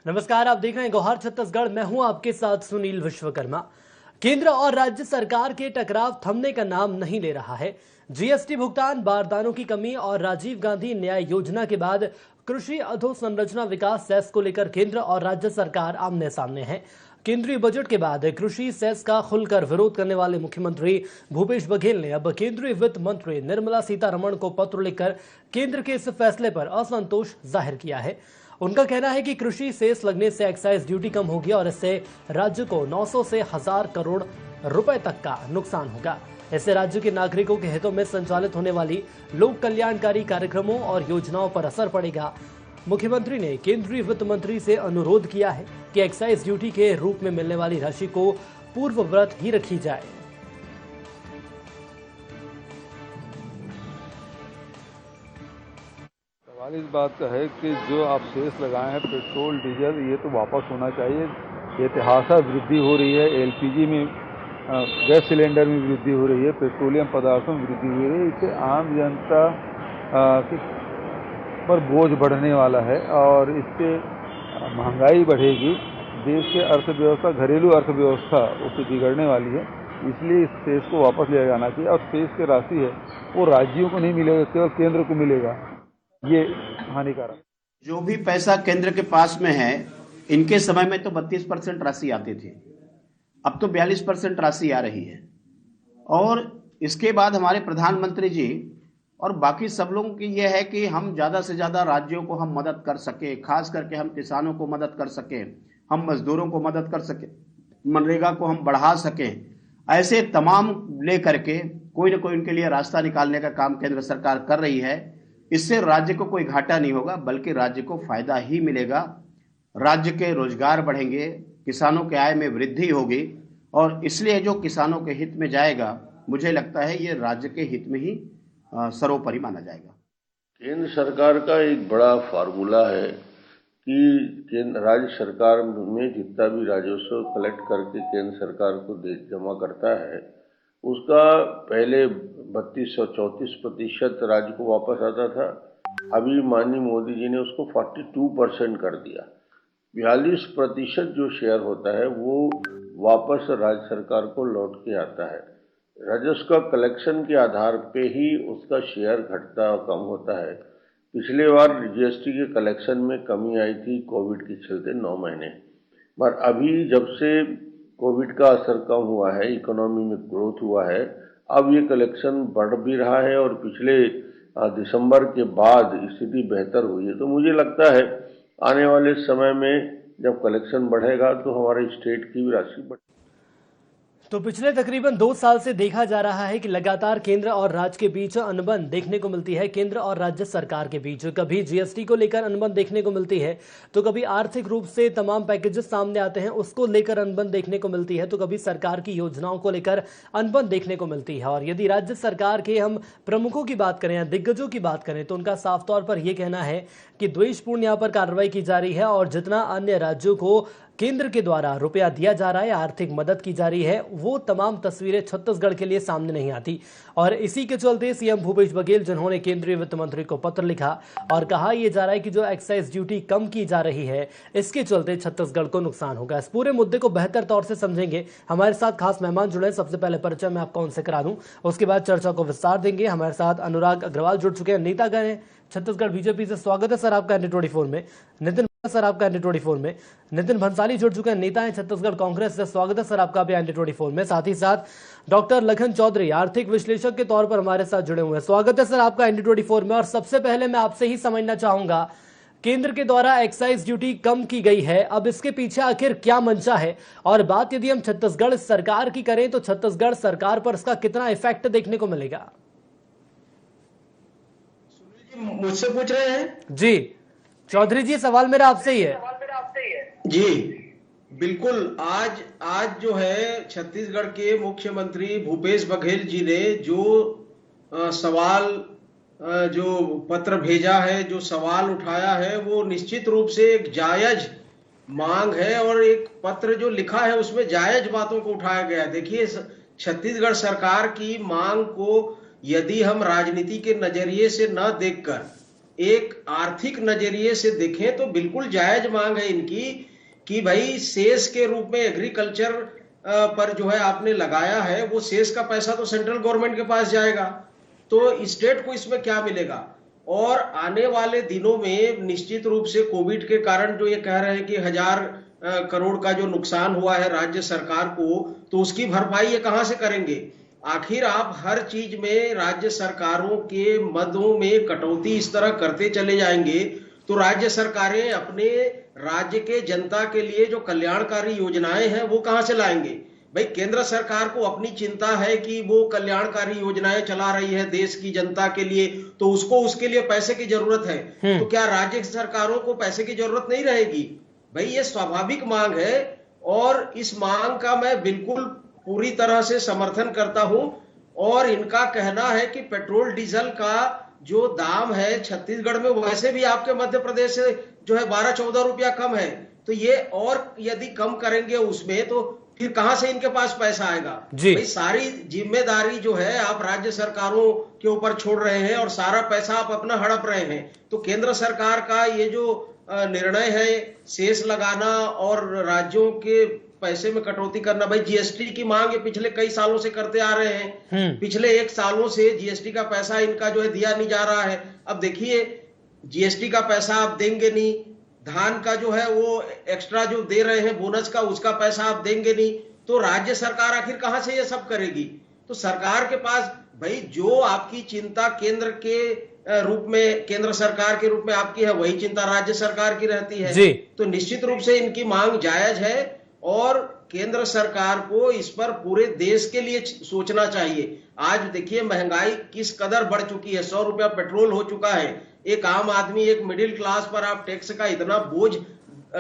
नमस्कार, आप देख रहे हैं गौहर छत्तीसगढ़। मैं हूं आपके साथ सुनील विश्वकर्मा। केंद्र और राज्य सरकार के टकराव थमने का नाम नहीं ले रहा है। जीएसटी भुगतान, बारदानों की कमी और राजीव गांधी न्याय योजना के बाद कृषि अधोसंरचना विकास सेस को लेकर केंद्र और राज्य सरकार आमने सामने है। केंद्रीय बजट के बाद कृषि सेस का खुलकर विरोध करने वाले मुख्यमंत्री भूपेश बघेल ने अब केंद्रीय वित्त मंत्री निर्मला सीतारमण को पत्र लिखकर केंद्र के इस फैसले पर असंतोष जाहिर किया है। उनका कहना है कि कृषि सेस लगने से एक्साइज ड्यूटी कम होगी और इससे राज्य को 900 से 1000 करोड़ रुपए तक का नुकसान होगा। इससे राज्य के नागरिकों के हितों में संचालित होने वाली लोक कल्याणकारी कार्यक्रमों और योजनाओं पर असर पड़ेगा। मुख्यमंत्री ने केंद्रीय वित्त मंत्री से अनुरोध किया है कि एक्साइज ड्यूटी के रूप में मिलने वाली राशि को पूर्ववत ही रखी जाए। सवाल इस बात का है कि जो आप सेस लगाए हैं पेट्रोल डीजल, ये तो वापस होना चाहिए। ऐतिहासिक वृद्धि हो रही है, एलपीजी में, गैस सिलेंडर में वृद्धि हो रही है, पेट्रोलियम पदार्थों में वृद्धि हो रही है। इससे आम जनता पर बोझ बढ़ने वाला है और इससे महंगाई बढ़ेगी। देश की अर्थव्यवस्था, घरेलू अर्थव्यवस्था उससे बिगड़ने वाली है। इसलिए इस सेस को वापस लिया जाना चाहिए और सेस की राशि है वो राज्यों को नहीं मिलेगा, केवल केंद्र को मिलेगा। ये हानिकारक। जो भी पैसा केंद्र के पास में है, इनके समय में तो 32% राशि आती थी, अब तो 42% राशि आ रही है। और इसके बाद हमारे प्रधानमंत्री जी और बाकी सब लोगों की यह है कि हम ज़्यादा से ज़्यादा राज्यों को हम मदद कर सके, खास करके हम किसानों को मदद कर सके, हम मजदूरों को मदद कर सके, मनरेगा को हम बढ़ा सकें। ऐसे तमाम ले करके कोई ना कोई उनके लिए रास्ता निकालने का काम केंद्र सरकार कर रही है। इससे राज्य को कोई घाटा नहीं होगा, बल्कि राज्य को फायदा ही मिलेगा। राज्य के रोजगार बढ़ेंगे, किसानों के आय में वृद्धि होगी और इसलिए जो किसानों के हित में जाएगा, मुझे लगता है ये राज्य के हित में ही सर्वोपरि माना जाएगा। केंद्र सरकार का एक बड़ा फार्मूला है कि राज्य सरकार में जितना भी राजस्व कलेक्ट करके केंद्र सरकार को जमा करता है, उसका पहले 3234% राज्य को वापस आता था। अभी माननीय मोदी जी ने उसको 42% कर दिया। 42% जो शेयर होता है वो वापस राज्य सरकार को लौट के आता है। राजस्व का कलेक्शन के आधार पे ही उसका शेयर घटता और कम होता है। पिछले बार जीएसटी के कलेक्शन में कमी आई थी कोविड के चलते 9 महीने, पर अभी जब से कोविड का असर कम हुआ है, इकोनॉमी में ग्रोथ हुआ है, अब ये कलेक्शन बढ़ भी रहा है और पिछले दिसंबर के बाद स्थिति बेहतर हुई है। तो मुझे लगता है आने वाले समय में जब कलेक्शन बढ़ेगा तो हमारे स्टेट की भी राशि बढ़ेगी। तो पिछले तकरीबन 2 साल से देखा जा रहा है कि लगातार केंद्र और राज्य के बीच अनबन देखने को मिलती है। केंद्र और राज्य सरकार के बीच कभी जीएसटी को लेकर अनबन देखने को मिलती है, तो कभी आर्थिक रूप से तमाम पैकेजेस सामने आते हैं उसको लेकर अनबन देखने को मिलती है, तो कभी सरकार की योजनाओं को लेकर अनबन देखने को मिलती है। और यदि राज्य सरकार के हम प्रमुखों की बात करें या दिग्गजों की बात करें तो उनका साफ तौर पर यह कहना है कि द्वेषपूर्ण यहां पर कार्रवाई की जा रही है और जितना अन्य राज्यों को केंद्र के द्वारा रुपया दिया जा रहा है, आर्थिक मदद की जा रही है, वो तमाम तस्वीरें छत्तीसगढ़ के लिए सामने नहीं आती। और इसी के चलते सीएम भूपेश बघेल, जिन्होंने केंद्रीय वित्त मंत्री को पत्र लिखा और कहा यह जा रहा है कि जो एक्साइज ड्यूटी कम की जा रही है, इसके चलते छत्तीसगढ़ को नुकसान होगा। इस पूरे मुद्दे को बेहतर तौर से समझेंगे। हमारे साथ खास मेहमान जुड़े। सबसे पहले परिचय मैं आपको उनसे करा दूं, उसके बाद चर्चा को विस्तार देंगे। हमारे साथ अनुराग अग्रवाल जुड़ चुके हैं, नेतागण हैं छत्तीसगढ़ बीजेपी से। स्वागत है सर आपका ND24 में। नितिन सर आपका ND24 में। नितिन भंसाली जुड़ चुके हैं, नेता हैं छत्तीसगढ़ कांग्रेस से। स्वागत है सर आपका भी ND24 में। साथ ही साथ डॉक्टर लखन चौधरी आर्थिक विश्लेषक के तौर पर हमारे साथ जुड़े हुए हैं। स्वागत है सर आपका ND24 में। और सबसे पहले मैं आपसे ही समझना चाहूंगा, केंद्र के द्वारा एक्साइज ड्यूटी कम की गई है, अब इसके पीछे आखिर क्या मंशा है? और बात यदि हम छत्तीसगढ़ सरकार की करें तो छत्तीसगढ़ सरकार पर इसका कितना इफेक्ट देखने को मिलेगा? मुझसे पूछ रहे हैं? जी चौधरी जी, सवाल मेरा आपसे ही है। जी बिल्कुल। आज जो है छत्तीसगढ़ के मुख्यमंत्री भूपेश बघेल जी ने जो सवाल, जो पत्र भेजा है, जो सवाल उठाया है, वो निश्चित रूप से एक जायज मांग है और एक पत्र जो लिखा है उसमें जायज बातों को उठाया गया। देखिए, छत्तीसगढ़ सरकार की मांग को यदि हम राजनीति के नजरिए से न देखकर एक आर्थिक नजरिए से देखें तो बिल्कुल जायज मांग है इनकी कि भाई सेस के रूप में एग्रीकल्चर पर जो है आपने लगाया है, वो सेस का पैसा तो सेंट्रल गवर्नमेंट के पास जाएगा, तो स्टेट को इसमें क्या मिलेगा। और आने वाले दिनों में निश्चित रूप से कोविड के कारण जो ये कह रहे हैं कि 1000 करोड़ का जो नुकसान हुआ है राज्य सरकार को, तो उसकी भरपाई ये कहां से करेंगे। आखिर आप हर चीज में राज्य सरकारों के मदों में कटौती इस तरह करते चले जाएंगे तो राज्य सरकारें अपने राज्य के जनता के लिए जो कल्याणकारी योजनाएं हैं वो कहां से लाएंगे। भाई केंद्र सरकार को अपनी चिंता है कि वो कल्याणकारी योजनाएं चला रही है देश की जनता के लिए, तो उसको उसके लिए पैसे की जरूरत है, तो क्या राज्य सरकारों को पैसे की जरूरत नहीं रहेगी। भाई ये स्वाभाविक मांग है और इस मांग का मैं बिल्कुल पूरी तरह से समर्थन करता हूं। और इनका कहना है कि पेट्रोल डीजल का जो दाम है छत्तीसगढ़ में वैसे भी आपके मध्य प्रदेश से जो है 12-14 रुपया कम है, तो ये और यदि कम करेंगे उसमें तो फिर कहां से इनके पास पैसा आएगा। भाई सारी जिम्मेदारी जो है आप राज्य सरकारों के ऊपर छोड़ रहे हैं और सारा पैसा आप अपना हड़प रहे हैं। तो केंद्र सरकार का ये जो निर्णय है शेष लगाना और राज्यों के पैसे में कटौती करना, भाई जीएसटी की मांग ये पिछले कई सालों से करते आ रहे हैं, पिछले 1 सालों से जीएसटी का पैसा इनका जो है दिया नहीं जा रहा है। अब देखिए जीएसटी का पैसा आप देंगे नहीं, धान का जो है वो एक्स्ट्रा जो दे रहे हैं बोनस का उसका पैसा आप देंगे नहीं, तो राज्य सरकार आखिर कहां से ये सब करेगी। तो सरकार के पास भाई जो आपकी चिंता केंद्र के रूप में, केंद्र सरकार के रूप में आपकी है, वही चिंता राज्य सरकार की रहती है। तो निश्चित रूप से इनकी मांग जायज है और केंद्र सरकार को इस पर पूरे देश के लिए सोचना चाहिए। आज देखिए महंगाई किस कदर बढ़ चुकी है, 100 रुपया पेट्रोल हो चुका है। एक आम आदमी, एक मिडिल क्लास पर आप टैक्स का इतना बोझ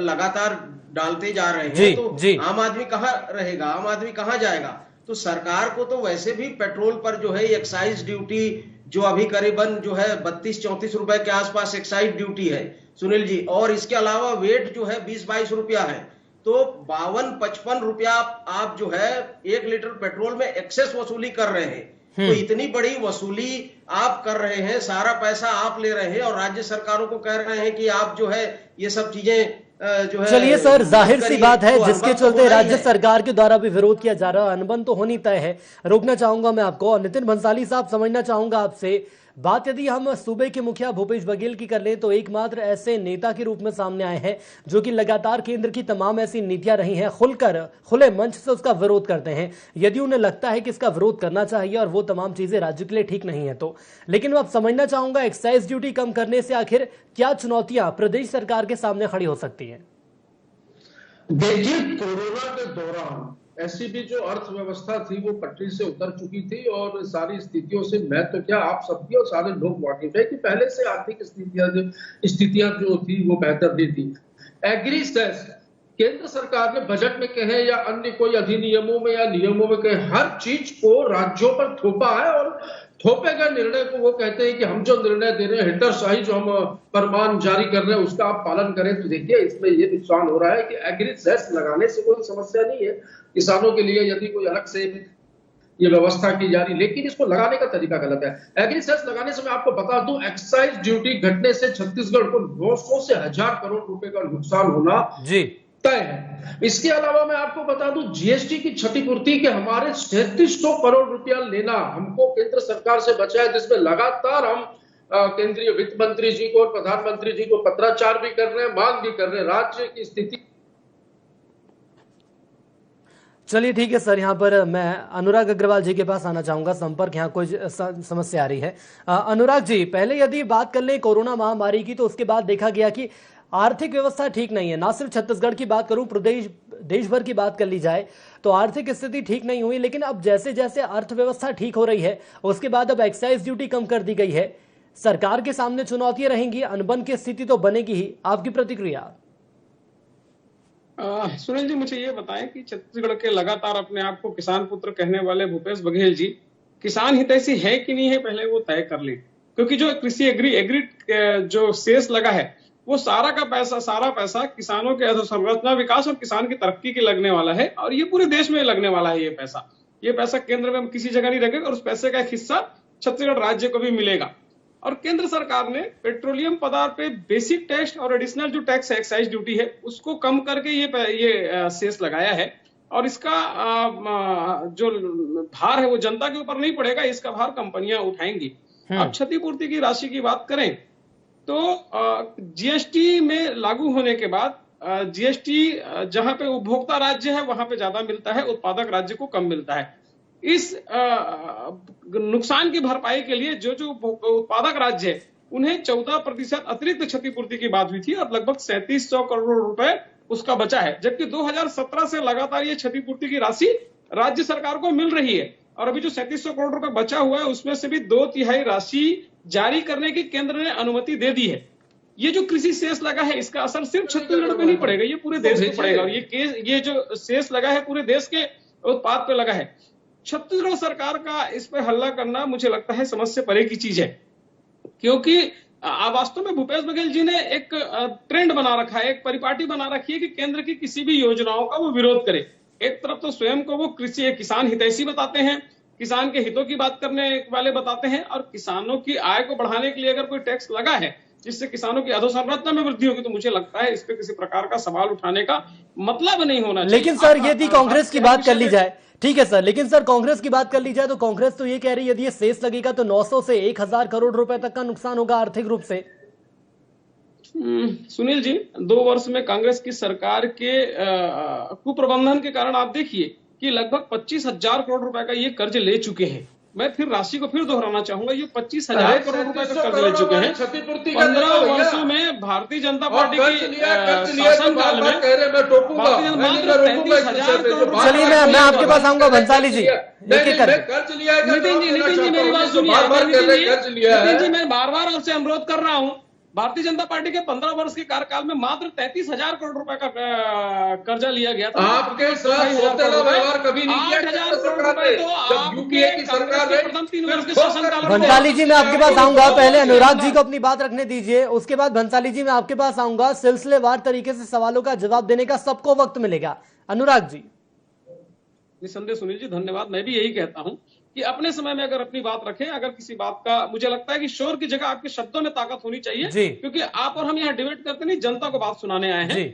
लगातार डालते जा रहे हैं, तो आम आदमी कहां रहेगा, आम आदमी कहां जाएगा। तो सरकार को तो वैसे भी पेट्रोल पर जो है एक्साइज ड्यूटी जो अभी करीबन जो है 32-34 रुपए के आसपास एक्साइज ड्यूटी है सुनील जी, और इसके अलावा वेट जो है 20-22 रुपया है, तो 52-55 रुपया आप जो है 1 लीटर पेट्रोल में एक्सेस वसूली कर रहे हैं। तो इतनी बड़ी वसूली आप कर रहे हैं, सारा पैसा आप ले रहे हैं और राज्य सरकारों को कह रहे हैं कि आप जो है ये सब चीजें जो है। चलिए सर, जाहिर सी बात है जिसके चलते राज्य सरकार के द्वारा भी विरोध किया जा रहा है, अनबन तो होनी तय है। रोकना चाहूंगा मैं आपको और नितिन भंसाली साहब, समझना चाहूंगा आपसे, बात यदि हम सूबे के मुखिया भूपेश बघेल की कर लें तो एकमात्र ऐसे नेता के रूप में सामने आए हैं जो कि लगातार केंद्र की तमाम ऐसी नीतियां रही हैं खुलकर खुले मंच से उसका विरोध करते हैं, यदि उन्हें लगता है कि इसका विरोध करना चाहिए और वो तमाम चीजें राज्य के लिए ठीक नहीं है तो। लेकिन मैं अब समझना चाहूंगा एक्साइज ड्यूटी कम करने से आखिर क्या चुनौतियां प्रदेश सरकार के सामने खड़ी हो सकती है। देखिए कोरोना के दौरान ऐसी भी जो अर्थव्यवस्था थी वो पटरी से उतर चुकी थी और सारी स्थितियों से मैं तो क्या आप सबकी और सारे लोग वाकिफ है कि पहले से आर्थिक स्थितियां जो थी वो बेहतर नहीं थी। एग्री सेस केंद्र सरकार ने बजट में कहे या अन्य कोई अधिनियमों में या नियमों में कहे, हर चीज को राज्यों पर थोपा है और थोपे गए निर्णय को वो कहते हैं कि हम जो निर्णय दे रहे हैं, हिटरशाही जो हम फरमान जारी कर रहे हैं उसका आप पालन करें। तो देखिए इसमें ये नुकसान हो रहा है कि एग्री सेस लगाने से कोई समस्या नहीं है किसानों के लिए यदि कोई अलग से ये व्यवस्था की जा रही, लेकिन इसको लगाने का तरीका गलत है। एग्री सेस लगाने से मैं आपको बता दूं, एक्साइज ड्यूटी घटने से छत्तीसगढ़ को 900 से 1000 करोड़ रुपए का नुकसान होना तय है। इसके अलावा मैं आपको बता दूं जीएसटी की क्षतिपूर्ति के हमारे 3700 करोड़ रुपया लेना हमको केंद्र सरकार से बचा है, जिसमें लगातार हम केंद्रीय वित्त मंत्री जी को और प्रधानमंत्री जी को पत्राचार भी कर रहे हैं, मांग भी कर रहे हैं। राज्य की स्थिति। चलिए ठीक है सर, यहाँ पर मैं अनुराग अग्रवाल जी के पास आना चाहूंगा, संपर्क यहाँ कोई समस्या आ रही है। अनुराग जी, पहले यदि बात कर लें कोरोना महामारी की तो उसके बाद देखा गया कि आर्थिक व्यवस्था ठीक नहीं है। ना सिर्फ छत्तीसगढ़ की बात करूं, प्रदेश देश भर की बात कर ली जाए तो आर्थिक स्थिति ठीक नहीं हुई। लेकिन अब जैसे जैसे अर्थव्यवस्था ठीक हो रही है उसके बाद अब एक्साइज ड्यूटी कम कर दी गई है, सरकार के सामने चुनौतियां रहेंगी, अनबन की स्थिति तो बनेगी ही। आपकी प्रतिक्रिया? सुनील जी, मुझे ये बताएं कि छत्तीसगढ़ के लगातार अपने आप को किसान पुत्र कहने वाले भूपेश बघेल जी किसान हितैषी है कि नहीं है, पहले वो तय कर ले। क्योंकि जो कृषि एग्री जो शेष लगा है वो सारा पैसा किसानों के अधोसंरचना विकास और किसान की तरक्की के लगने वाला है और ये पूरे देश में लगने वाला है। ये पैसा केंद्र में किसी जगह नहीं रहेगा और उस पैसे का एक हिस्सा छत्तीसगढ़ राज्य को भी मिलेगा। और केंद्र सरकार ने पेट्रोलियम पदार्थ पे बेसिक टैक्स और एडिशनल जो टैक्स है, एक्साइज ड्यूटी है, उसको कम करके ये सेस लगाया है। और इसका जो भार है वो जनता के ऊपर नहीं पड़ेगा, इसका भार कंपनियां उठाएंगी। अब क्षतिपूर्ति की राशि की बात करें तो जीएसटी में लागू होने के बाद जीएसटी जहां पे उपभोक्ता राज्य है वहां पे ज्यादा मिलता है, उत्पादक राज्य को कम मिलता है। इस नुकसान की भरपाई के लिए जो उत्पादक राज्य है उन्हें 14% अतिरिक्त क्षतिपूर्ति की बात हुई थी और लगभग 3700 करोड़ रुपए उसका बचा है, जबकि 2017 से लगातार ये क्षतिपूर्ति की राशि राज्य सरकार को मिल रही है। और अभी जो 3700 करोड़ रुपए बचा हुआ है उसमें से भी 2/3 राशि जारी करने की केंद्र ने अनुमति दे दी है। ये जो कृषि सेस लगा है इसका असर सिर्फ छत्तीसगढ़ पे नहीं पड़ेगा, ये पूरे देश पे पड़ेगा। और ये जो सेस लगा है पूरे देश के उत्पाद पे लगा है। छत्तीसगढ़ सरकार का इस पे हल्ला करना मुझे लगता है समझ से परे की चीज है, क्योंकि वास्तव में भूपेश बघेल जी ने एक ट्रेंड बना रखा है, एक परिपाटी बना रखी है कि केंद्र की किसी भी योजनाओं का वो विरोध करे। एक तरफ तो स्वयं को वो किसान हितैषी बताते हैं, किसान के हितों की बात करने वाले बताते हैं, और किसानों की आय को बढ़ाने के लिए अगर कोई टैक्स लगा है जिससे किसानों की अधोसंरचना में वृद्धि होगी तो मुझे लगता है इस पे किसी प्रकार का सवाल उठाने का मतलब नहीं होना चाहिए। लेकिन सर यदि कांग्रेस की बात कर ली जाए, ठीक है सर, लेकिन सर कांग्रेस की बात कर ली जाए तो कांग्रेस तो ये कह रही है यदि ये सेस लगेगा तो 900 से 1000 करोड़ रुपए तक का नुकसान होगा आर्थिक रूप से। सुनील जी, 2 वर्ष में कांग्रेस की सरकार के कुप्रबंधन के कारण आप देखिए कि लगभग 25,000 करोड़ रुपए का ये कर्ज ले चुके हैं। मैं फिर राशि को फिर दोहराना चाहूंगा, ये 25,000 करोड़ रुपए का कर्ज ले चुके हैं। 15 वर्षों में भारतीय जनता पार्टी की शासनकाल में चलिए मैं आपके पास आऊंगा भंसाली जी। नितिन जी मेरी बात सुनिए। नितिन जी मैं बार-बार आपसे अनुरोध कर रहा हूं, भारतीय जनता पार्टी के 15 वर्ष के कार्यकाल में मात्र 33,000 करोड़ रुपए का कर्जा लिया गया था। आपके साथ सौतेला व्यवहार कभी नहीं किया। 8,000 करोड़ रुपए तो आपके कांग्रेस के प्रथम 3 वर्ष के शासनकाल में। भंसाली जी मैं आपके पास आऊंगा, पहले अनुराग जी को अपनी बात रखने दीजिए, उसके बाद भंसाली जी मैं आपके पास आऊंगा। सिलसिलेवार तरीके से सवालों का जवाब देने का सबको वक्त मिलेगा। अनुराग जी। निसंदेह सुनील जी, धन्यवाद। मैं भी यही कहता हूं कि अपने समय में अगर अपनी बात रखें, अगर किसी बात का, मुझे लगता है कि शोर की जगह आपके शब्दों में ताकत होनी चाहिए, क्योंकि आप और हम यहाँ डिबेट करते नहीं, जनता को बात सुनाने आए हैं।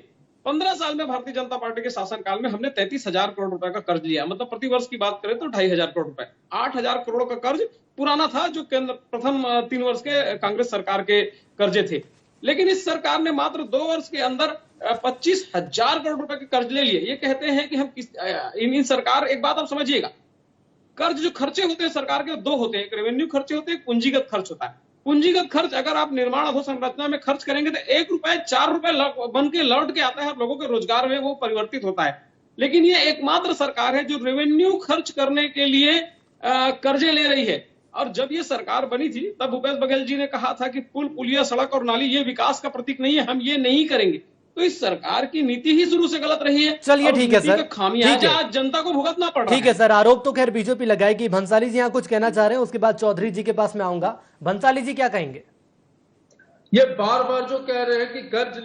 15 साल में भारतीय जनता पार्टी के शासनकाल में हमने 33,000 करोड़ रुपए का कर्ज लिया, मतलब प्रति वर्ष की बात करें तो 2,500 करोड़ रुपए। 8,000 करोड़ का कर्ज पुराना था जो केंद्र प्रथम 3 वर्ष के कांग्रेस सरकार के कर्जे थे। लेकिन इस सरकार ने मात्र 2 वर्ष के अंदर 25,000 करोड़ रुपए के कर्ज ले लिए। ये कहते हैं कि हम इन सरकार, एक बात आप समझिएगा, कर्ज जो खर्चे होते हैं सरकार के 2 होते हैं, एक रेवेन्यू खर्चे होते हैं, एक पूंजीगत खर्च होता है। पूंजीगत खर्च अगर आप निर्माण अधोसंरचना में खर्च करेंगे तो 1 रुपए 4 रुपए बन के लौट के आता है और लोगों के रोजगार में वो परिवर्तित होता है। लेकिन ये एकमात्र सरकार है जो रेवेन्यू खर्च करने के लिए कर्जे ले रही है। और जब ये सरकार बनी थी तब भूपेश बघेल जी ने कहा था कि पुल, पुलिया, सड़क और नाली ये विकास का प्रतीक नहीं है, हम ये नहीं करेंगे। तो इस सरकार की नीति ही शुरू से गलत रही है। चलिए ठीक है सर, खामियाजा आज जनता को भुगतना पड़ रहा है। ठीक है सर, आरोप तो खैर बीजेपी लगाएगी। भंसाली जी यहाँ कुछ कहना चाह रहे हैं, उसके बाद चौधरी जी के पास में आऊंगा। भंसाली जी क्या कहेंगे? ये बार बार जो कह रहे हैं कि कर्ज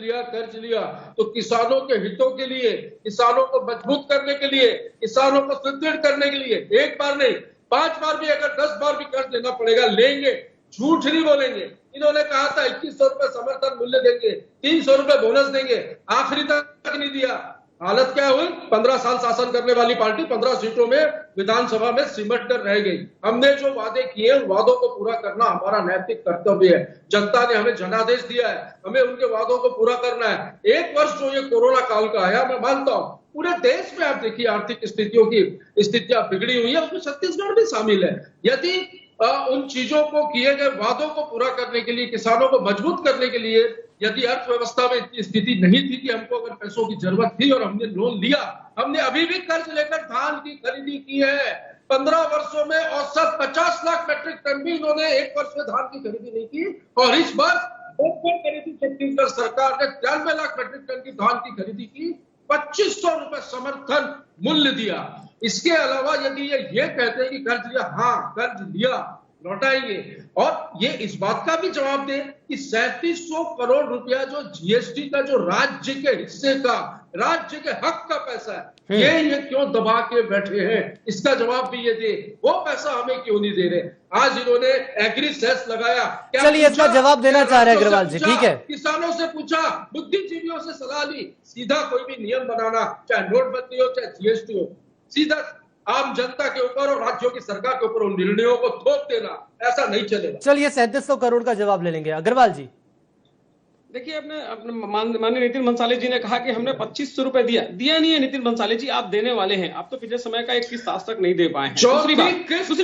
लिया, तो किसानों के हितों के लिए, किसानों को मजबूत करने के लिए, किसानों को सुदृढ़ करने के लिए 1 बार नहीं 5 बार भी, अगर 10 बार भी कर्ज लेना पड़ेगा लेंगे, झूठ नहीं बोलेंगे। इन्होंने कहा था 2100 रुपए समर्थन मूल्य देंगे, 300 रुपए बोनस देंगे, आखिरी तक नहीं दिया। हालत क्या हुई? 15 साल शासन करने वाली पार्टी 15 सीटों में विधानसभा में सिमट कर रह गई। हमने जो वादे किए उन वादों को पूरा करना हमारा नैतिक कर्तव्य है। जनता ने हमें जनादेश दिया है, हमें उनके वादों को पूरा करना है। 1 वर्ष जो ये कोरोना काल का आया, मैं मानता हूं पूरे देश में आप देखिए आर्थिक स्थितियां बिगड़ी हुई है, उसमें छत्तीसगढ़ भी शामिल है। यदि उन चीजों को, किए गए वादों को पूरा करने के लिए, किसानों को मजबूत करने के लिए, यदि अर्थव्यवस्था में इतनी स्थिति नहीं थी कि हमको अगर पैसों की जरूरत थी और हमने लोन लिया, हमने अभी भी कर्ज लेकर धान की खरीदी की है। 15 वर्षों में औसत 50 लाख मीट्रिक टन भी इन्होंने 1 वर्ष में धान की खरीदी नहीं की। और इस बार छत्तीसगढ़ सरकार ने 93 लाख मीट्रिक टन की धान की खरीदी की, 2500 रुपए समर्थन मूल्य दिया। इसके अलावा यदि ये कहते हैं कि कर्ज लिया, हाँ कर्ज लिया, लौटाएंगे। और ये इस बात का भी जवाब दे कि 3700 करोड़ रुपया जो जीएसटी का जो राज्य के हिस्से का, राज्य के हक का पैसा है, ये क्यों दबा के बैठे हैं, इसका जवाब भी ये दे। वो पैसा हमें क्यों नहीं दे रहे। आज इन्होंने एग्री सेस लगाया, चलिए इसका जवाब देना चाह रहे हैं अग्रवाल जी, ठीक है। किसानों से पूछा, बुद्धिजीवियों से सलाह ली, सीधा कोई भी नियम बनाना, चाहे नोटबंदी हो चाहे जीएसटी हो, सीधा आम जनता के ऊपर और राज्यों की सरकार के ऊपर उन निर्णयों को थोप देना, ऐसा नहीं चलेगा। चलिए 3700 करोड़ का जवाब ले लेंगे। अग्रवाल जी देखिए, अपने माननीय नितिन भंसाली जी ने कहा कि हमने 2500 रुपए दिया नहीं है। नितिन भंसाली जी, आप देने वाले हैं, आप तो पिछले समय का 21 आज तक नहीं दे पाए हैं। दूसरी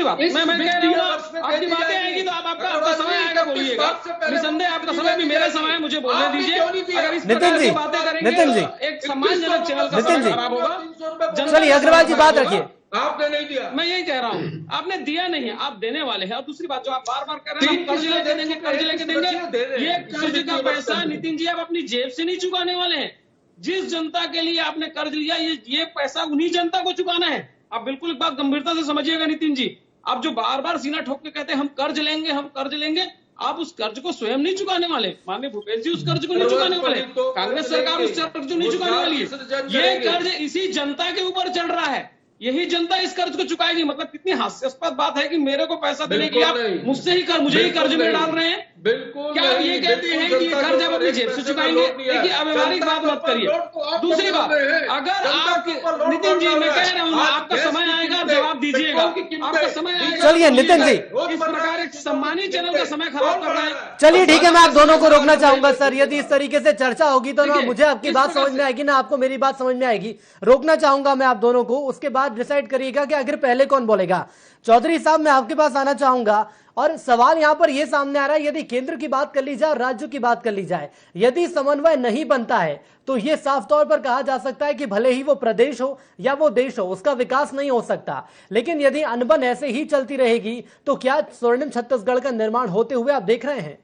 बात मैं कह रहा हूँ, आपकी बातें आएगी तो आपका समय आएगा, बोलिएगा। निसंदेह आपका समय भी मेरा समय है, मुझे बोलने दीजिए। अगर इस प्रकार की बातें करेंगे एक सम्मानजनक चैनल का समय खराब होगा। चलिए अग्रवाल जी बात रखिए। आपने नहीं दिया, मैं यही कह रहा हूँ, आपने दिया नहीं है, आप देने वाले हैं। और दूसरी बात जो आप बार बार कह रहे हैं, हम कर्ज लेके देंगे, कर्ज लेके देंगे, ये कर्ज का पैसा नितिन जी आप अपनी जेब से नहीं चुकाने वाले हैं। जिस जनता के लिए आपने कर्ज लिया, ये पैसा उन्हीं जनता को चुकाना है। आप बिल्कुल एक बात गंभीरता से समझिएगा नितिन जी। आप जो बार बार सीना ठोक के कहते हैं हम कर्ज लेंगे, आप उस कर्ज को स्वयं नहीं चुकाने वाले। माननीय भूपेश जी उस कर्ज को नहीं चुकाने वाले, कांग्रेस सरकार उस कर्ज को नहीं चुकाने वाली है। ये कर्ज इसी जनता के ऊपर चढ़ रहा है, यही जनता इस कर्ज को चुकाएगी। मतलब कितनी हास्यास्पद बात है कि मेरे को पैसा देने के लिए आप मुझसे ही मुझे ही कर्ज में डाल रहे हैं। बिल्कुल क्या आप ये कहते हैं कि ये कर्ज आप अपनी जेब से चुकाएंगे? देखिए, अव्यवहारिक बात मत करिए। दूसरी बात, अगर आप नितिन जी, मैं कह रहा हूँ आपका समय आएगा, जवाब दीजिएगा, आपका समय आएगा। चलिए नितिन जी, इस प्रकार एक सम्मानित चैनल का समय खराब कर रहे हैं। चलिए ठीक है, मैं आप दोनों को रोकना चाहूंगा सर। यदि इस तरीके से चर्चा होगी तो ना मुझे आपकी बात समझ में आएगी ना आपको मेरी बात समझ में आएगी। रोकना चाहूंगा मैं आप दोनों को, उसके बाद डिसाइड करिएगा कि आखिर पहले कौन बोलेगा। चौधरी साहब, मैं आपके पास आना चाहूंगा और सवाल यहां पर यह सामने आ रहा है, यदि केंद्र की बात कर ली जाए और राज्यों की बात कर ली जाए, यदि समन्वय नहीं बनता है तो यह साफ तौर पर कहा जा सकता है कि भले ही वो प्रदेश हो या वो देश हो, उसका विकास नहीं हो सकता। लेकिन यदि अनबन ऐसे ही चलती रहेगी तो क्या स्वर्णिम छत्तीसगढ़ का निर्माण होते हुए आप देख रहे हैं?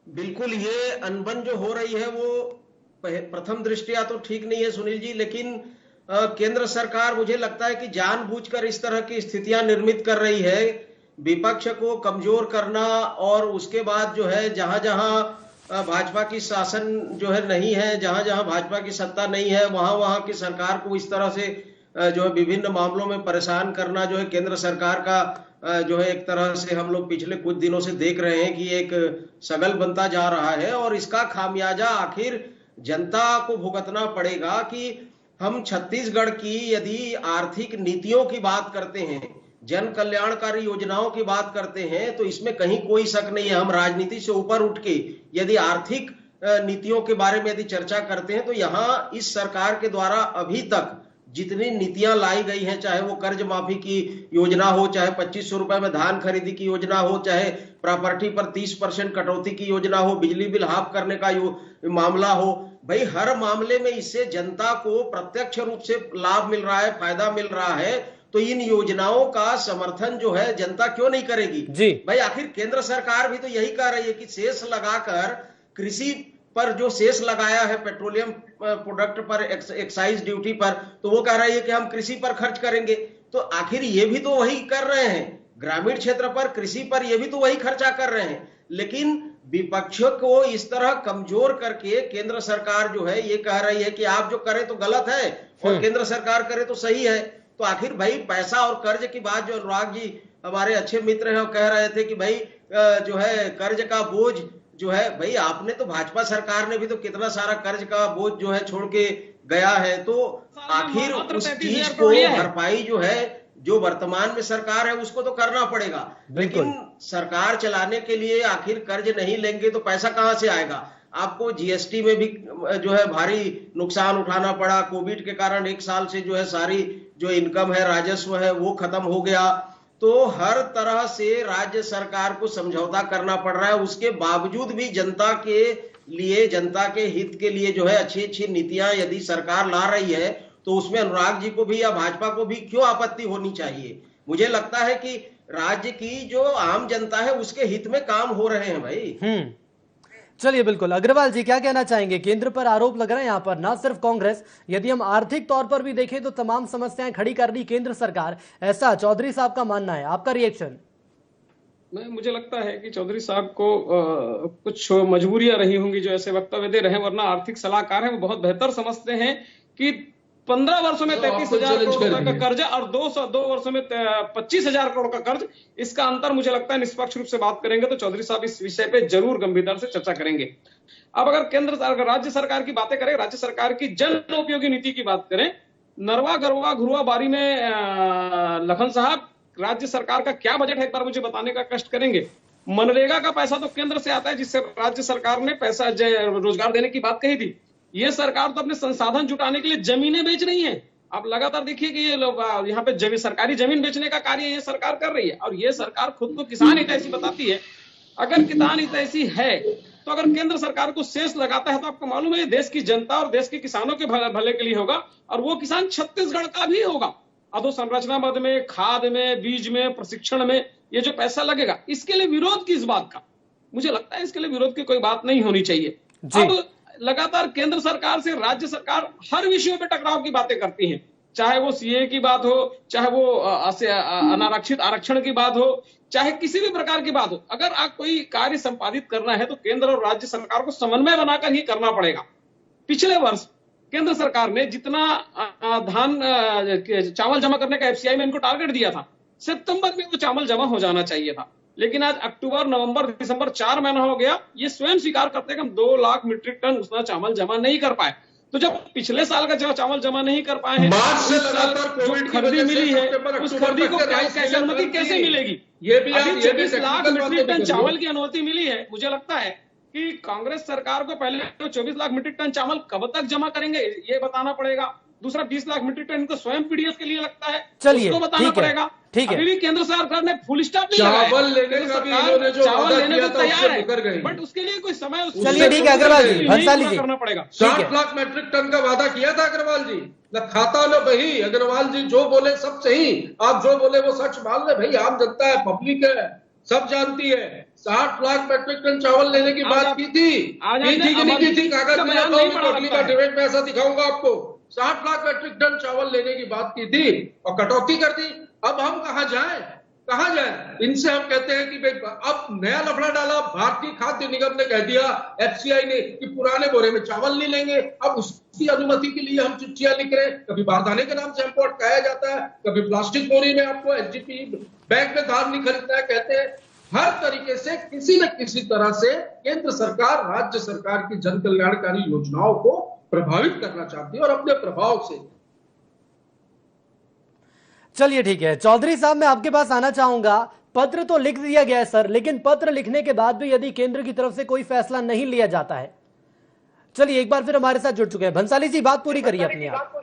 बिल्कुल, ये अनबन जो हो रही है वो प्रथम दृष्टया तो ठीक नहीं है सुनील जी, लेकिन केंद्र सरकार मुझे लगता है कि जानबूझकर इस तरह की स्थितियां निर्मित कर रही है, विपक्ष को कमजोर करना। और उसके बाद जो है जहां जहां भाजपा की शासन जो है नहीं है, जहां जहां भाजपा की सत्ता नहीं है, वहां वहां की सरकार को इस तरह से जो है विभिन्न मामलों में परेशान करना जो है केंद्र सरकार का जो है एक तरह से हम लोग पिछले कुछ दिनों से देख रहे हैं कि एक सगल बनता जा रहा है। और इसका खामियाजा आखिर जनता को भुगतना पड़ेगा कि हम छत्तीसगढ़ की यदि आर्थिक नीतियों की बात करते हैं, जन कल्याणकारी योजनाओं की बात करते हैं, तो इसमें कहीं कोई शक नहीं है। हम राजनीति से ऊपर उठ के यदि आर्थिक नीतियों के बारे में यदि चर्चा करते हैं तो यहाँ इस सरकार के द्वारा अभी तक जितनी नीतियां लाई गई हैं, चाहे वो कर्ज माफी की योजना हो, चाहे 2500 रुपए में धान खरीदी की योजना हो, चाहे प्रॉपर्टी पर 30% कटौती की योजना हो, बिजली बिल हाफ करने का मामला हो, भाई हर मामले में इससे जनता को प्रत्यक्ष रूप से लाभ मिल रहा है, फायदा मिल रहा है। तो इन योजनाओं का समर्थन जो है जनता क्यों नहीं करेगी जी? भाई आखिर केंद्र सरकार भी तो यही कह रही है कि शेष लगाकर कृषि पर जो शेष लगाया है पेट्रोलियम प्रोडक्ट पर एक्साइज ड्यूटी पर, तो वो कह रही है कि हम कृषि पर खर्च करेंगे। तो आखिर ये भी तो वही कर रहे हैं, ग्रामीण क्षेत्र पर कृषि पर ये भी तो वही खर्चा कर रहे हैं। लेकिन विपक्षों को इस तरह कमजोर करके केंद्र सरकार जो है ये कह रही है कि आप जो करें तो गलत है और केंद्र सरकार करे तो सही है। तो आखिर भाई पैसा और कर्ज की बात जो अनुराग जी हमारे अच्छे मित्र हैं कह रहे थे कि भाई जो है कर्ज का बोझ जो है, भाई आपने तो भाजपा सरकार ने भी तो कितना सारा कर्ज का बोझ जो है छोड़ के गया है। तो आखिर उस चीज को भरपाई जो है जो वर्तमान में सरकार है उसको तो करना पड़ेगा। लेकिन सरकार चलाने के लिए आखिर कर्ज नहीं लेंगे तो पैसा कहां से आएगा? आपको जीएसटी में भी जो है भारी नुकसान उठाना पड़ा। कोविड के कारण एक साल से जो है सारी जो इनकम है, राजस्व है, वो खत्म हो गया। तो हर तरह से राज्य सरकार को समझौता करना पड़ रहा है। उसके बावजूद भी जनता के लिए, जनता के हित के लिए जो है अच्छी अच्छी नीतियां यदि सरकार ला रही है तो उसमें अनुराग जी को भी या भाजपा को भी क्यों आपत्ति होनी चाहिए? मुझे लगता है कि राज्य की जो आम जनता है उसके हित में काम हो रहे हैं भाई। चलिए बिल्कुल। अग्रवाल जी क्या कहना चाहेंगे? केंद्र पर आरोप लग रहे हैं, यहाँ पर ना सिर्फ कांग्रेस, यदि हम आर्थिक तौर पर भी देखें तो तमाम समस्याएं खड़ी कर रही केंद्र सरकार, ऐसा चौधरी साहब का मानना है। आपका रिएक्शन? मुझे लगता है कि चौधरी साहब को कुछ मजबूरियां रही होंगी जो ऐसे वक्तव्य दे रहे हैं, वरना आर्थिक सलाहकार हैं, वो बहुत बेहतर समझते हैं कि 15 वर्षों में 33,000 करोड़ रुपए का कर्ज और 2 वर्षों में 25,000 करोड़ का कर्ज, इसका अंतर मुझे लगता है निष्पक्ष रूप से बात करेंगे तो चौधरी साहब इस विषय पे जरूर गंभीरता से चर्चा करेंगे। अब अगर राज्य सरकार की बातें करें, राज्य सरकार की जन उपयोगी नीति की बात करें, नरवा गरवा घुरुआ बारी में लखन साहब राज्य सरकार का क्या बजट है एक बार मुझे बताने का कष्ट करेंगे। मनरेगा का पैसा तो केंद्र से आता है जिससे राज्य सरकार ने पैसा रोजगार देने की बात कही थी। ये सरकार तो अपने संसाधन जुटाने के लिए जमीनें बेच रही है। आप लगातार देखिए कि ये लोग यहाँ पे सरकारी जमीन बेचने का कार्य ये सरकार कर रही है, और ये सरकार खुद को किसान हितैषी बताती है। अगर किसान हितैषी है तो अगर केंद्र सरकार को सेस लगाता है तो आपको मालूम है देश की जनता और देश के किसानों के भले के लिए होगा, और वो किसान छत्तीसगढ़ का भी होगा। अधोसंरचना मद में, खाद में, बीज में, प्रशिक्षण में ये जो पैसा लगेगा, इसके लिए विरोध किस बात का? मुझे लगता है इसके लिए विरोध की कोई बात नहीं होनी चाहिए। अब लगातार केंद्र सरकार से राज्य सरकार हर विषयों पे टकराव की बातें करती है, चाहे वो सीए की बात हो, चाहे वो अनारक्षित आरक्षण की बात हो, चाहे किसी भी प्रकार की बात हो। अगर आप कोई कार्य संपादित करना है तो केंद्र और राज्य सरकार को समन्वय बनाकर ही करना पड़ेगा। पिछले वर्ष केंद्र सरकार ने जितना धान चावल जमा करने का एफसीआई में इनको टारगेट दिया था, सितंबर में वो चावल जमा हो जाना चाहिए था, लेकिन आज अक्टूबर, नवंबर, दिसंबर 4 महीना हो गया। ये स्वयं स्वीकार करते हैं कि हम 2 लाख मीट्रिक टन उतना चावल जमा नहीं कर पाए। तो जब पिछले साल का जो चावल जमा नहीं कर पाए हैं, जो खरीदी मिली है उस खरीदी को कैसे अनुमति कैसे मिलेगी? ये भी 24 लाख मीट्रिक टन चावल की अनुमति मिली है। मुझे लगता है कि कांग्रेस सरकार को पहले तो 24 लाख मीट्रिक टन चावल कब तक जमा करेंगे ये बताना पड़ेगा। दूसरा 20 लाख मीट्रिक टन इनको स्वयं पीडीएस के लिए लगता है, चलिए उसको बताना पड़ेगा। ठीक है, अभी भी केंद्र सरकार ने फुल स्टॉप नहीं लगाया। चावल लेने को तैयार है, बट उसके लिए कोई समय, चलिए ठीक है अग्रवाल जी, भंसाली जी करना पड़ेगा। 60 लाख मीट्रिक टन का वादा किया था अग्रवाल जी, न खाता न बही। अग्रवाल जी जो बोले सब सही, आप जो बोले वो सच मान ले भाई, आम जनता है, पब्लिक है, सब जानती है। 60 लाख मीट्रिक टन चावल लेने की बात की थी कि नहीं की थी? कागज में का डिबेट में ऐसा दिखाऊंगा आपको। 60 लाख मीट्रिक टन चावल लेने की बात की थी और कटौती कर दी। अब हम कहां जाएं? इनसे हम कहते हैं कि भाई अब नया लफड़ा डाला। भारतीय खाद्य निगम ने कह दिया, एफसीआई ने, कि पुराने बोरे में चावल नहीं लेंगे। अब उसकी अनुमति के लिए हम चिट्ठियां लिख रहे हैं। कभी बारदाने के नाम से हमको अटकाया जाता है, कभी प्लास्टिक बोरी में आपको एसजीपी बैग में धान नहीं खरीदना है कहते हैं। हर तरीके से किसी न किसी तरह से केंद्र सरकार राज्य सरकार की जन कल्याणकारी योजनाओं को प्रभावित करना चाहती है और अपने प्रभाव से। चलिए ठीक है चौधरी साहब, मैं आपके पास आना चाहूंगा। पत्र तो लिख दिया गया है सर, लेकिन पत्र लिखने के बाद भी यदि केंद्र की तरफ से कोई फैसला नहीं लिया जाता है। चलिए एक बार फिर हमारे साथ जुड़ चुके हैं भंसाली जी, बात पूरी करिए अपनी आप।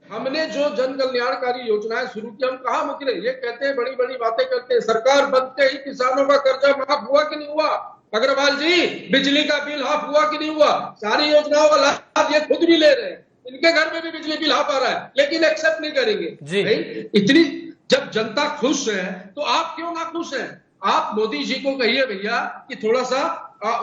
हमने जो जन कल्याणकारी योजनाएं शुरू की, हम कहां मुकरे? ये कहते हैं, बड़ी बड़ी बातें करते हैं। सरकार बनते ही किसानों का कर्जा माफ हुआ कि नहीं हुआ? अग्रवाल जी, बिजली का बिल हाफ हुआ कि नहीं हुआ? सारी योजनाओं का लाभ ये खुद भी ले रहे हैं, इनके घर में भी बिजली बिल हाफ आ रहा है, लेकिन एक्सेप्ट नहीं करेंगे। इतनी जब जनता खुश है तो आप क्यों ना खुश हैं? आप मोदी जी को कहिए भैया कि थोड़ा सा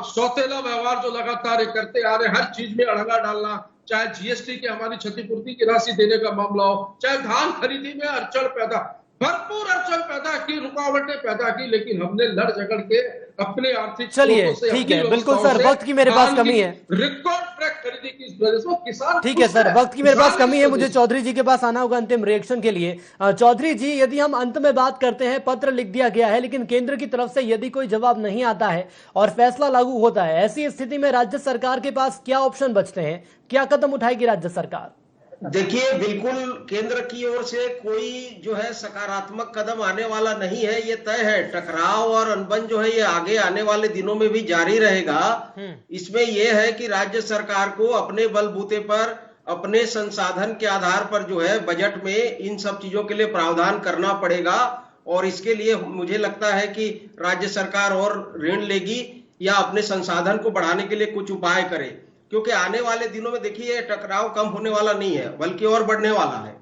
सौतेला व्यवहार जो लगातार करते आ रहे, हर चीज में अड़ंगा डालना, चाहे जीएसटी की हमारी क्षतिपूर्ति की राशि देने का मामला हो, चाहे धान खरीदी में अड़चन पैदा, भरपूर अड़चन पैदा की, रुकावटें पैदा की, लेकिन हमने लड़ झगड़ के अपने आर्थिक, चलिए ठीक है, बिल्कुल सर, वक्त की मेरे पास कमी है, रिकॉर्ड ट्रैक खरीदी की इस वजह से किसान। ठीक है सर, वक्त की मेरे पास कमी है, मुझे चौधरी जी के पास आना होगा अंतिम रिएक्शन के लिए। चौधरी जी, यदि हम अंत में बात करते हैं, पत्र लिख दिया गया है लेकिन केंद्र की तरफ से यदि कोई जवाब नहीं आता है और फैसला लागू होता है, ऐसी स्थिति में राज्य सरकार के पास क्या ऑप्शन बचते हैं? क्या कदम उठाएगी राज्य सरकार? देखिए, बिल्कुल केंद्र की ओर से कोई जो है सकारात्मक कदम आने वाला नहीं है, ये तय है। टकराव और अनबन जो है ये आगे आने वाले दिनों में भी जारी रहेगा। इसमें यह है कि राज्य सरकार को अपने बलबूते पर, अपने संसाधन के आधार पर जो है बजट में इन सब चीजों के लिए प्रावधान करना पड़ेगा। और इसके लिए मुझे लगता है कि राज्य सरकार और ऋण लेगी या अपने संसाधन को बढ़ाने के लिए कुछ उपाय करे, क्योंकि आने वाले दिनों में देखिए टकराव कम होने वाला नहीं है, बल्कि और बढ़ने वाला है।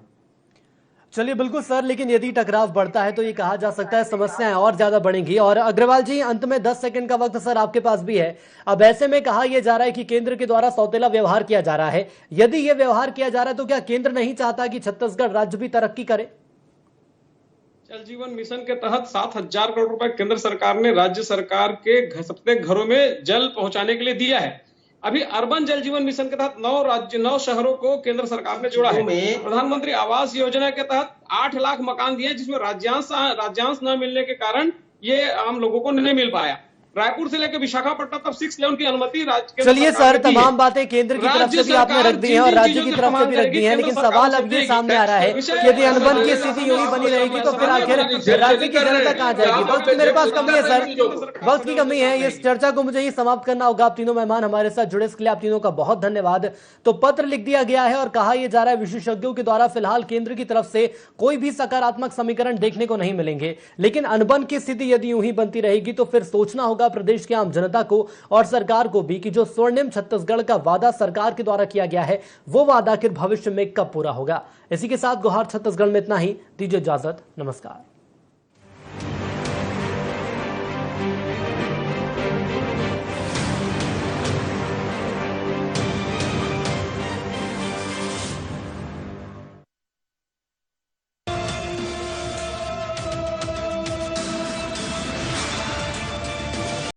चलिए बिल्कुल सर, लेकिन यदि टकराव बढ़ता है तो ये कहा जा सकता है समस्याएं और ज्यादा बढ़ेंगी। और अग्रवाल जी, अंत में 10 सेकंड का वक्त सर आपके पास भी है। अब ऐसे में कहा यह जा रहा है कि केंद्र के द्वारा सौतेला व्यवहार किया जा रहा है। यदि यह व्यवहार किया जा रहा है तो क्या केंद्र नहीं चाहता कि छत्तीसगढ़ राज्य भी तरक्की करे? जल जीवन मिशन के तहत 7,000 करोड़ रुपए केंद्र सरकार ने राज्य सरकार के प्रत्येक घरों में जल पहुंचाने के लिए दिया है। अभी अर्बन जल जीवन मिशन के तहत 9 शहरों को केंद्र सरकार ने जोड़ा है। प्रधानमंत्री आवास योजना के तहत 8 लाख मकान दिए, जिसमें राज्यांश न मिलने के कारण ये आम लोगों को नहीं मिल पाया। रायपुर से लेकर विशाखापट्टनम तक 6 लेन की अनुमति राज्य। चलिए सर, तमाम बातें केंद्र की तरफ से भी आपने रख दी हैं और राज्य की तरफ से भी रख दी हैं, लेकिन सवाल अब ये सामने आ रहा है कि यदि अनबन की स्थिति यूं ही बनी रहेगी तो फिर आखिर राज्य की जनता कहां जाएगी। वक्त मेरे पास कमी है सर, वक्त की कमी है। इस चर्चा को मुझे ही समाप्त करना होगा। आप तीनों मेहमान हमारे साथ जुड़े, इसके लिए आप तीनों का बहुत धन्यवाद। तो पत्र लिख दिया गया है और कहा यह जा रहा है विशेषज्ञों के द्वारा फिलहाल केंद्र की तरफ से कोई भी सकारात्मक समीकरण देखने को नहीं मिलेंगे, लेकिन अनबन की स्थिति यदि यूं ही बनती रहेगी तो फिर सोचना होगा प्रदेश के आम जनता को और सरकार को भी कि जो स्वर्णिम छत्तीसगढ़ का वादा सरकार के द्वारा किया गया है वो वादा आखिर भविष्य में कब पूरा होगा। इसी के साथ गुहार छत्तीसगढ़ में इतना ही। दीजिए इजाजत, नमस्कार।